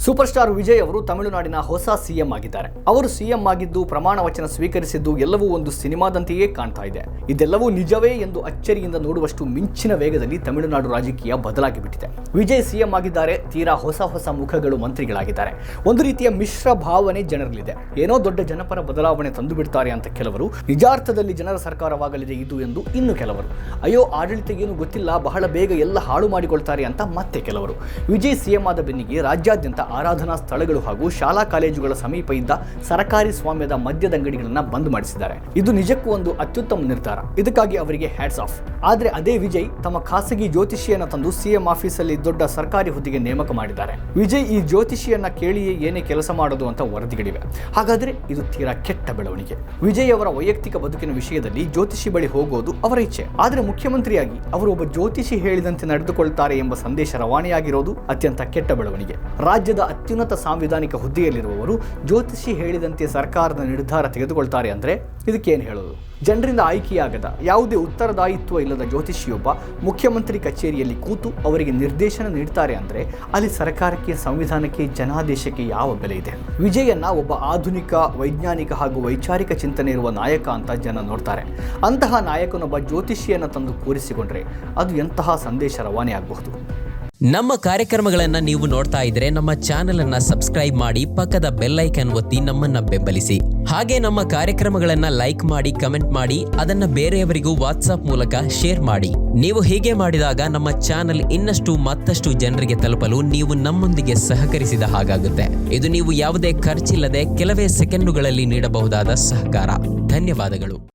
Super star Vijay ಅವರು ತಮಿಳುನಾಡಿನ ಹೊಸ ಸಿಎಂ ಆಗಿದ್ದಾರೆ. ಅವರು ಸಿಎಂ ಆಗಿದ್ದು ಪ್ರಮಾಣ ವಚನ ಸ್ವೀಕರಿಸಿದ್ದು ಎಲ್ಲವೂ ಒಂದು ಸಿನಿಮಾದಂತೆಯೇ ಕಾಣ್ತಾ ಇದೆ. ಇದೆಲ್ಲವೂ ನಿಜವೇ ಎಂದು ಅಚ್ಚರಿಯಿಂದ ನೋಡುವಷ್ಟು ಮಿಂಚಿನ ವೇಗದಲ್ಲಿ ತಮಿಳುನಾಡು ರಾಜಕೀಯ ಬದಲಾಗಿ ಬಿಟ್ಟಿದೆ. ವಿಜಯ್ ಸಿಎಂ ಆಗಿದ್ದಾರೆ, ತೀರಾ ಹೊಸ ಮುಖಗಳು ಮಂತ್ರಿಗಳಾಗಿದ್ದಾರೆ. ಒಂದು ರೀತಿಯ ಮಿಶ್ರ ಭಾವನೆ ಜನರಲ್ಲಿದೆ. ಏನೋ ದೊಡ್ಡ ಜನಪರ ಬದಲಾವಣೆ ತಂದು ಬಿಡ್ತಾರೆ ಅಂತ ಕೆಲವರು, ನಿಜಾರ್ಥದಲ್ಲಿ ಜನರ ಸರ್ಕಾರವಾಗಲಿದೆ ಇದು ಎಂದು ಇನ್ನು ಕೆಲವರು, ಅಯ್ಯೋ ಆಡಳಿತ ಏನು ಗೊತ್ತಿಲ್ಲ, ಬಹಳ ಬೇಗ ಎಲ್ಲ ಹಾಳು ಮಾಡಿಕೊಳ್ತಾರೆ ಅಂತ ಮತ್ತೆ ಕೆಲವರು. ವಿಜಯ್ ಸಿಎಂ ಆದ ಬೆನ್ನಿಗೆ ರಾಜ್ಯಾದ್ಯಂತ ಆರಾಧನಾ ಸ್ಥಳಗಳು ಹಾಗೂ ಶಾಲಾ ಕಾಲೇಜುಗಳ ಸಮೀಪ ಇದ್ದ ಸರ್ಕಾರಿ ಸ್ವಾಮ್ಯದ ಮದ್ಯದ ಅಂಗಡಿಗಳನ್ನು ಬಂದ್ ಮಾಡಿಸಿದ್ದಾರೆ. ಇದು ನಿಜಕ್ಕೂ ಒಂದು ಅತ್ಯುತ್ತಮ ನಿರ್ಧಾರ. ಇದಕ್ಕಾಗಿ ಅವರಿಗೆ ಹ್ಯಾಟ್ಸ್ ಆಫ್. ಆದರೆ ಅದೇ ವಿಜಯ್ ತಮ್ಮ ಖಾಸಗಿ ಜ್ಯೋತಿಷಿಯನ್ನ ತಂದು ಸಿಎಂ ಆಫೀಸಲ್ಲಿ ದೊಡ್ಡ ಸರ್ಕಾರಿ ಹುದ್ದೆಗೆ ನೇಮಕ ಮಾಡಿದ್ದಾರೆ. ವಿಜಯ್ ಈ ಜ್ಯೋತಿಷಿಯನ್ನ ಕೇಳಿಯೇ ಏನೇ ಕೆಲಸ ಮಾಡೋದು ಅಂತ ವರದಿಗಳಿವೆ. ಹಾಗಾದ್ರೆ ಇದು ತೀರಾ ಕೆಟ್ಟ ಬೆಳವಣಿಗೆ. ವಿಜಯ್ ಅವರ ವೈಯಕ್ತಿಕ ಬದುಕಿನ ವಿಷಯದಲ್ಲಿ ಜ್ಯೋತಿಷಿ ಬಳಿ ಹೋಗೋದು ಅವರ ಇಚ್ಛೆ. ಆದರೆ ಮುಖ್ಯಮಂತ್ರಿಯಾಗಿ ಅವರು ಒಬ್ಬ ಜ್ಯೋತಿಷಿ ಹೇಳಿದಂತೆ ನಡೆದುಕೊಳ್ತಾರೆ ಎಂಬ ಸಂದೇಶ ರವಾನೆಯಾಗಿರೋದು ಅತ್ಯಂತ ಕೆಟ್ಟ ಬೆಳವಣಿಗೆ. ರಾಜ್ಯದ ಅತ್ಯುನ್ನತ ಸಾಂವಿಧಾನಿಕ ಹುದ್ದೆಯಲ್ಲಿರುವವರು ಜ್ಯೋತಿಷಿ ಹೇಳಿದಂತೆ ಸರ್ಕಾರದ ನಿರ್ಧಾರ ತೆಗೆದುಕೊಳ್ತಾರೆ ಅಂದ್ರೆ ಇದಕ್ಕೇನು ಹೇಳೋದು? ಜನರಿಂದ ಆಯ್ಕೆಯಾಗದ, ಯಾವುದೇ ಉತ್ತರದಾಯಿತ್ವ ಇಲ್ಲದ ಜ್ಯೋತಿಷಿಯೊಬ್ಬ ಮುಖ್ಯಮಂತ್ರಿ ಕಚೇರಿಯಲ್ಲಿ ಕೂತು ಅವರಿಗೆ ನಿರ್ದೇಶನ ನೀಡ್ತಾರೆ ಅಂದ್ರೆ ಅಲ್ಲಿ ಸರ್ಕಾರಕ್ಕೆ, ಸಂವಿಧಾನಕ್ಕೆ, ಜನಾದೇಶಕ್ಕೆ ಯಾವ ಬೆಲೆ ಇದೆ? ವಿಜಯನ್ನ ಒಬ್ಬ ಆಧುನಿಕ, ವೈಜ್ಞಾನಿಕ ಹಾಗೂ ವೈಚಾರಿಕ ಚಿಂತನೆ ಇರುವ ನಾಯಕ ಅಂತ ಜನ ನೋಡ್ತಾರೆ. ಅಂತಹ ನಾಯಕನೊಬ್ಬ ಜ್ಯೋತಿಷಿಯನ್ನ ತಂದು ಕೂರಿಸಿಕೊಂಡ್ರೆ ಅದು ಎಂತಹ ಸಂದೇಶ ರವಾನೆ ಆಗಬಹುದು? ನಮ್ಮ ಕಾರ್ಯಕ್ರಮಗಳನ್ನು ನೀವು ನೋಡ್ತಾ ಇದ್ರೆ ನಮ್ಮ ಚಾನೆಲ್ ಅನ್ನ ಸಬ್ಸ್ಕ್ರೈಬ್ ಮಾಡಿ, ಪಕ್ಕದ ಬೆಲ್ ಐಕಾನ್ ಒತ್ತಿ ನಮ್ಮನ್ನ ಬೆಂಬಲಿಸಿ. ಹಾಗೆ ನಮ್ಮ ಕಾರ್ಯಕ್ರಮಗಳನ್ನ ಲೈಕ್ ಮಾಡಿ, ಕಮೆಂಟ್ ಮಾಡಿ, ಅದನ್ನ ಬೇರೆಯವರಿಗೂ ವಾಟ್ಸ್ಆಪ್ ಮೂಲಕ ಶೇರ್ ಮಾಡಿ. ನೀವು ಹೀಗೆ ಮಾಡಿದಾಗ ನಮ್ಮ ಚಾನೆಲ್ ಮತ್ತಷ್ಟು ಜನರಿಗೆ ತಲುಪಲು ನೀವು ನಮ್ಮೊಂದಿಗೆ ಸಹಕರಿಸಿದ ಹಾಗಾಗುತ್ತೆ. ಇದು ನೀವು ಯಾವುದೇ ಖರ್ಚಿಲ್ಲದೆ ಕೆಲವೇ ಸೆಕೆಂಡುಗಳಲ್ಲಿ ನೀಡಬಹುದಾದ ಸಹಕಾರ. ಧನ್ಯವಾದಗಳು.